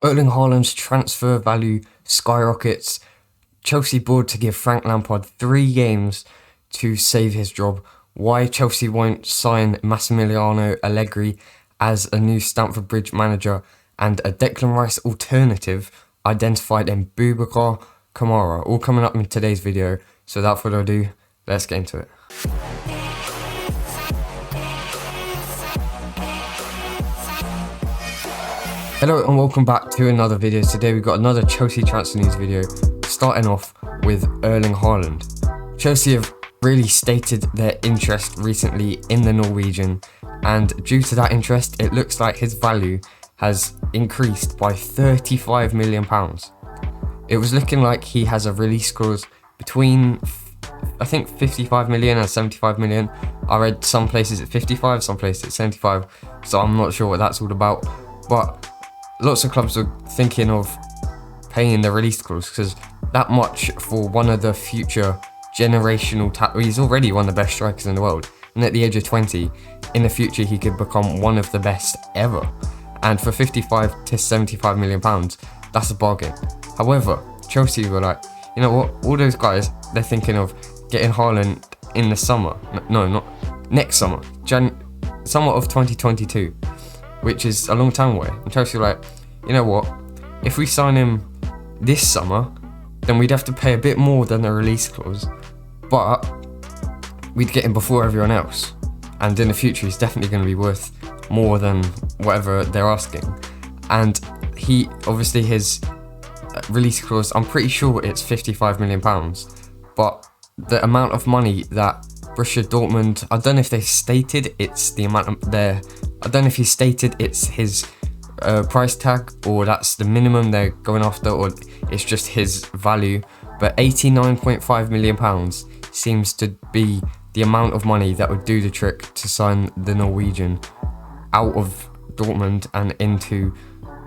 Erling Haaland's transfer value skyrockets. Chelsea board to give Frank Lampard 3 games to save his job. Why Chelsea won't sign Massimiliano Allegri as a new Stamford Bridge manager, and a Declan Rice alternative identified in Boubacar Kamara. All coming up in today's video. So without further ado, let's get into it. Hello and welcome back to another video. Today we've got another Chelsea transfer news video, starting off with Erling Haaland. Chelsea have really stated their interest recently in the Norwegian, and due to that interest, it looks like his value has increased by £35 million. It was looking like he has a release clause between, I think, 55 million and 75 million. I read some places at 55, some places at 75, so I'm not sure what that's all about. But lots of clubs are thinking of paying the release clause, because that much for one of the future generational he's already one of the best strikers in the world, and at the age of 20, in the future he could become one of the best ever. And for 55 to 75 million pounds, that's a bargain. However, Chelsea were like, you know what, all those guys, they're thinking of getting Haaland in the summer. No, not next summer, summer of 2022, which is a long time away. And Chelsea were like, you know what, if we sign him this summer, then we'd have to pay a bit more than the release clause, but we'd get him before everyone else. And in the future, he's definitely going to be worth more than whatever they're asking. And he, obviously his release clause, I'm pretty sure it's £55 million, but the amount of money that Borussia Dortmund, I don't know if they stated it's the amount of I don't know if he stated it's his price tag, or that's the minimum they're going after, or it's just his value, but £89.5 million seems to be the amount of money that would do the trick to sign the Norwegian out of Dortmund and into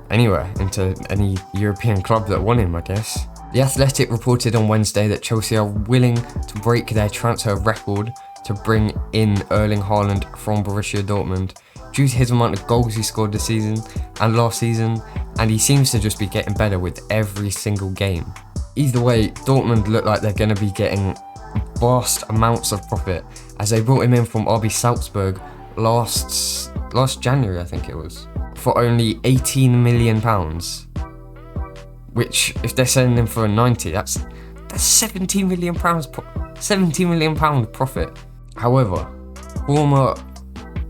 any European club that want him, I guess. The Athletic reported on Wednesday that Chelsea are willing to break their transfer record to bring in Erling Haaland from Borussia Dortmund, due to his amount of goals he scored this season and last season, and he seems to just be getting better with every single game. Either way, Dortmund look like they're going to be getting vast amounts of profit, as they brought him in from RB Salzburg last January, I think it was, for only £18 million, which if they're selling him for 90, that's £17 million, £70 million profit. However, former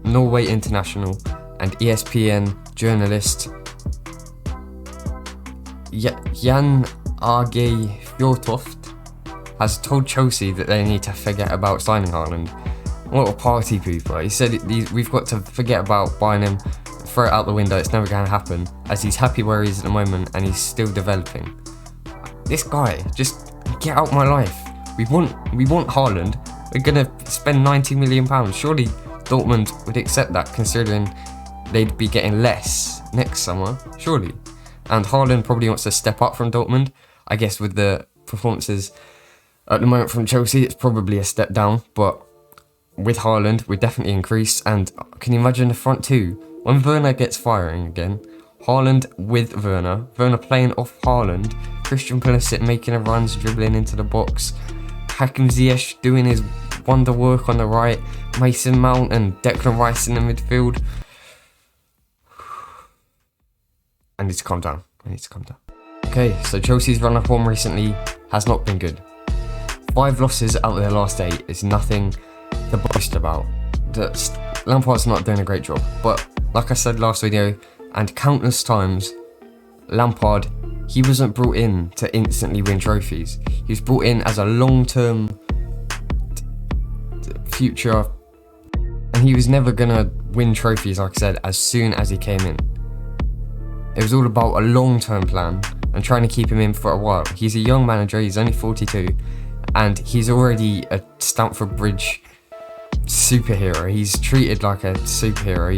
Norway international and ESPN journalist Jan Åge Fjørtoft has told Chelsea that they need to forget about signing Haaland. What a party pooper. He said we've got to forget about buying him, throw it out the window, it's never going to happen, as he's happy where he is at the moment and he's still developing. This guy, just get out my life. We want Haaland. We're going to spend £90 million. Surely Dortmund would accept that, considering they'd be getting less next summer, surely. And Haaland probably wants to step up from Dortmund. I guess with the performances at the moment from Chelsea, it's probably a step down, but with Haaland, we definitely increase. And can you imagine the front two? When Werner gets firing again, Haaland with Werner playing off Haaland, Christian Pulisic making a runs, dribbling into the box, Hakim Ziyech doing his wonder work on the right, Mason Mount and Declan Rice in the midfield. I need to calm down. Okay, so Chelsea's run of form recently has not been good. 5 losses out of their last 8 is nothing to boast about. Lampard's not doing a great job, but like I said last video, and countless times, Lampard, he wasn't brought in to instantly win trophies. He was brought in as a long-term future, and he was never gonna win trophies, like I said, as soon as he came in. It was all about a long-term plan and trying to keep him in for a while. He's a young manager, he's only 42, and he's already a Stamford Bridge superhero. He's treated like a superhero.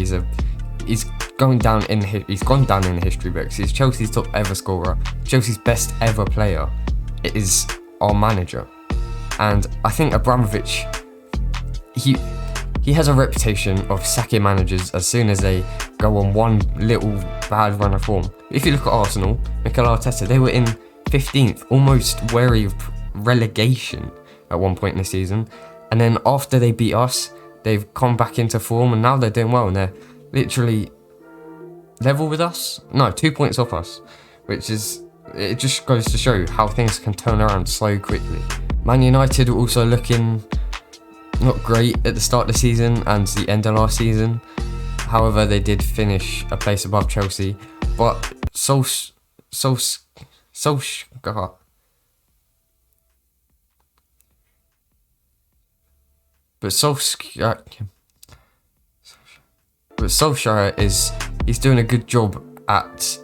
He's gone down in the history books. He's Chelsea's top ever scorer, Chelsea's best ever player. It is our manager, and I think Abramovich, He has a reputation of sacking managers as soon as they go on one little bad run of form. If you look at Arsenal, Mikel Arteta, they were in 15th, almost wary of relegation at one point in the season. And then after they beat us, they've come back into form and now they're doing well and they're literally level with us. No, 2 points off us, which is, it just goes to show how things can turn around so quickly. Man United are also looking not great at the start of the season and the end of last season. However, they did finish a place above Chelsea, but Solskjaer he's doing a good job at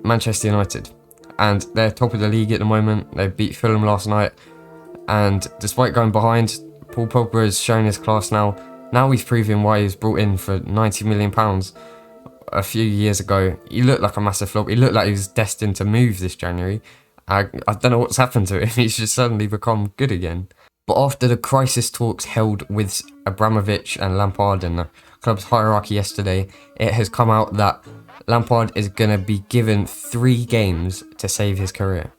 Manchester United, and they're top of the league at the moment. They beat Fulham last night, and despite going behind, Paul Pogba has shown his class now. Now he's proving why he was brought in for £90 million a few years ago. He looked like a massive flop. He looked like he was destined to move this January. I don't know what's happened to him. He's just suddenly become good again. But after the crisis talks held with Abramovich and Lampard in the club's hierarchy yesterday, it has come out that Lampard is going to be given 3 games to save his career.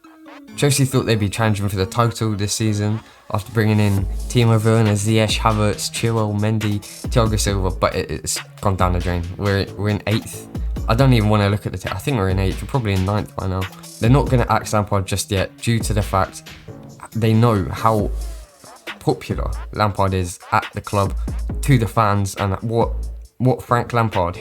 Chelsea thought they'd be challenging for the title this season after bringing in Timo Werner, Ziyech, Havertz, Chilwell, Mendy, Thiago Silva, but it's gone down the drain. We're in 8th. I don't even want to look at the table. I think we're in 8th. We're probably in 9th by now. They're not going to axe Lampard just yet due to the fact they know how popular Lampard is at the club to the fans and what Frank Lampard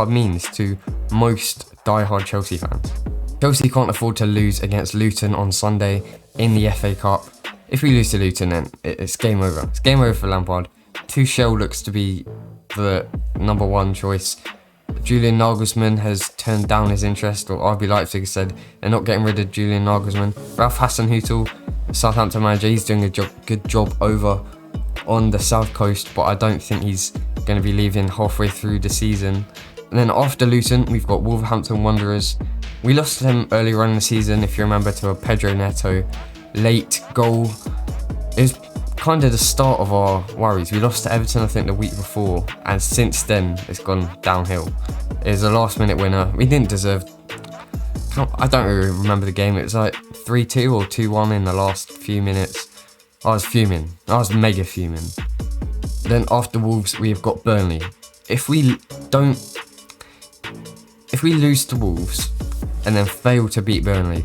means to most diehard Chelsea fans. Chelsea can't afford to lose against Luton on Sunday in the FA Cup. If we lose to Luton, then it's game over. It's game over for Lampard. Tuchel looks to be the number 1 choice. Julian Nagelsmann has turned down his interest, or RB Leipzig said they're not getting rid of Julian Nagelsmann. Ralph Hasenhüttl, Southampton manager, he's doing a good job over on the south coast, but I don't think he's going to be leaving halfway through the season. And then after Luton, we've got Wolverhampton Wanderers. We lost them earlier on in the season, if you remember, to a Pedro Neto late goal. It was kind of the start of our worries. We lost to Everton, I think, the week before, and since then it's gone downhill. It was a last-minute winner. We didn't deserve. I don't really remember the game. It was like 3-2 or 2-1 in the last few minutes. I was fuming. I was mega fuming. Then after Wolves, we've got Burnley. If we lose to Wolves and then fail to beat Burnley,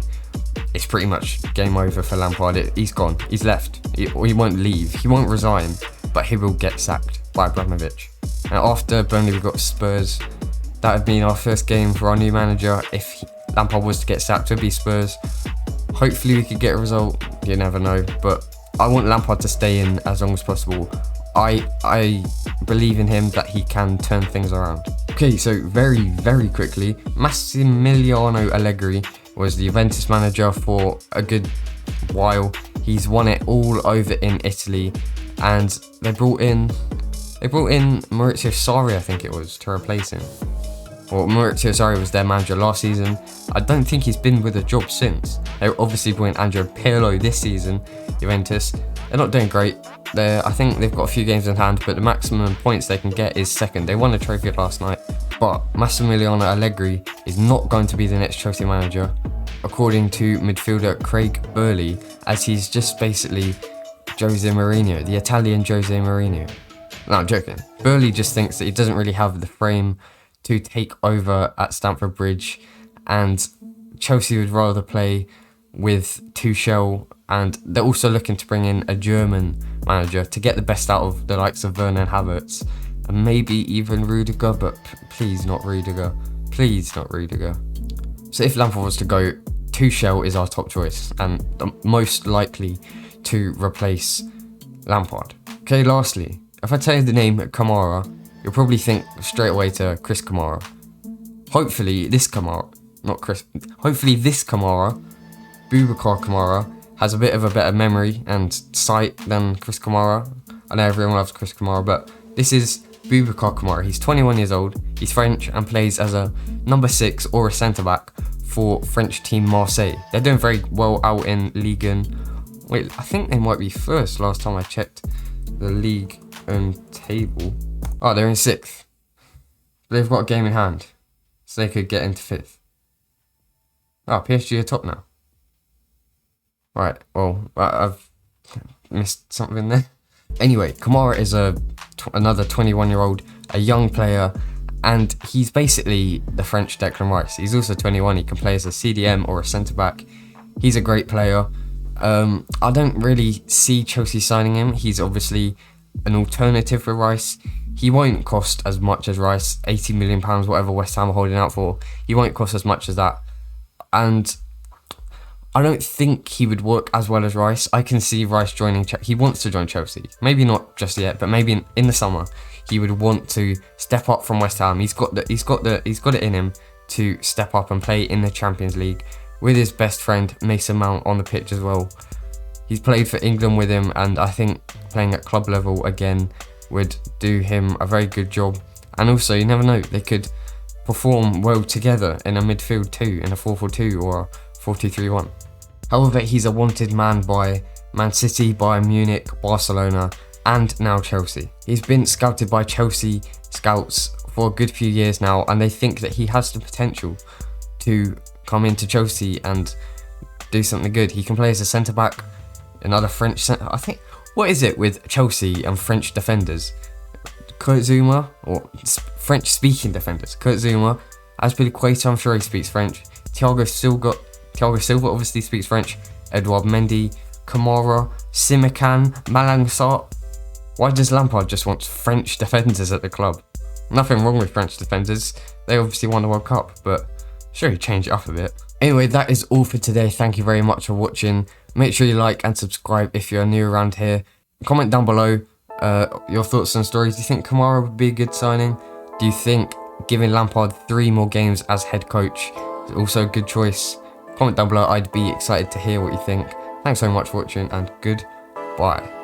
it's pretty much game over for Lampard. He's gone. He's left. He won't leave. He won't resign, but he will get sacked by Abramovich. And after Burnley, we've got Spurs. That would mean our first game for our new manager. If Lampard was to get sacked, it would be Spurs. Hopefully we could get a result. You never know. But I want Lampard to stay in as long as possible. I believe in him that he can turn things around. Okay, so very, very quickly, Massimiliano Allegri was the Juventus manager for a good while. He's won it all over in Italy, and they brought in Maurizio Sarri, I think it was, to replace him. Well, Maurizio Sarri was their manager last season. I don't think he's been with a job since. They obviously brought in Andrea Pirlo this season, Juventus. They're not doing great. I think they've got a few games in hand, but the maximum points they can get is 2nd. They won a trophy last night. But Massimiliano Allegri is not going to be the next Chelsea manager, according to midfielder Craig Burley, as he's just basically Jose Mourinho, the Italian Jose Mourinho. No, I'm joking. Burley just thinks that he doesn't really have the frame to take over at Stamford Bridge, and Chelsea would rather play with Tuchel, and they're also looking to bring in a German manager to get the best out of the likes of Werner and Havertz, and maybe even Rudiger, but please not Rudiger. Please not Rudiger. So if Lampard was to go, Tuchel is our top choice, and the most likely to replace Lampard. Okay, lastly, if I tell you the name Kamara, you'll probably think straight away to Chris Kamara. Hopefully this Kamara, Boubacar Kamara, has a bit of a better memory and sight than Chris Kamara. I know everyone loves Chris Kamara, but this is Boubacar Kamara. He's 21 years old, he's French and plays as a number 6 or a centre-back for French team Marseille. They're doing very well out in Ligue 1, Wait, I think they might be first last time I checked the league table. Oh, they're in 6th. They've got a game in hand, so they could get into 5th. Oh, PSG are top now. Right, well, I've missed something there. Anyway, Kamara is another 21-year-old, a young player, and he's basically the French Declan Rice. He's also 21, he can play as a CDM or a centre-back. He's a great player. I don't really see Chelsea signing him. He's obviously an alternative for Rice. He won't cost as much as Rice, £80 million, whatever West Ham are holding out for. He won't cost as much as that. And I don't think he would work as well as Rice. I can see Rice joining Chelsea. He wants to join Chelsea. Maybe not just yet, but maybe in the summer he would want to step up from West Ham. He's got it in him to step up and play in the Champions League with his best friend Mason Mount on the pitch as well. He's played for England with him, and I think playing at club level again would do him a very good job. And also, you never know, they could perform well together in a midfield too, in a 4-4-2 or a 4-2-3-1. However, he's a wanted man by Man City, Bayern Munich, Barcelona, and now Chelsea. He's been scouted by Chelsea scouts for a good few years now, and they think that he has the potential to come into Chelsea and do something good. He can play as a centre-back, another French centre. I think, what is it with Chelsea and French defenders? Kurt Zouma, or French-speaking defenders. Kurt Zouma, Azpilicueta, I'm sure he speaks French. Thiago Silva obviously speaks French. Edouard Mendy, Kamara, Simikan, Malang Sarr. Why does Lampard just want French defenders at the club? Nothing wrong with French defenders. They obviously won the World Cup, but sure, you change it up a bit. Anyway, that is all for today. Thank you very much for watching. Make sure you like and subscribe if you're new around here. Comment down below your thoughts and stories. Do you think Kamara would be a good signing? Do you think giving Lampard 3 more games as head coach is also a good choice? Comment down below. I'd be excited to hear what you think. Thanks so much for watching, and goodbye.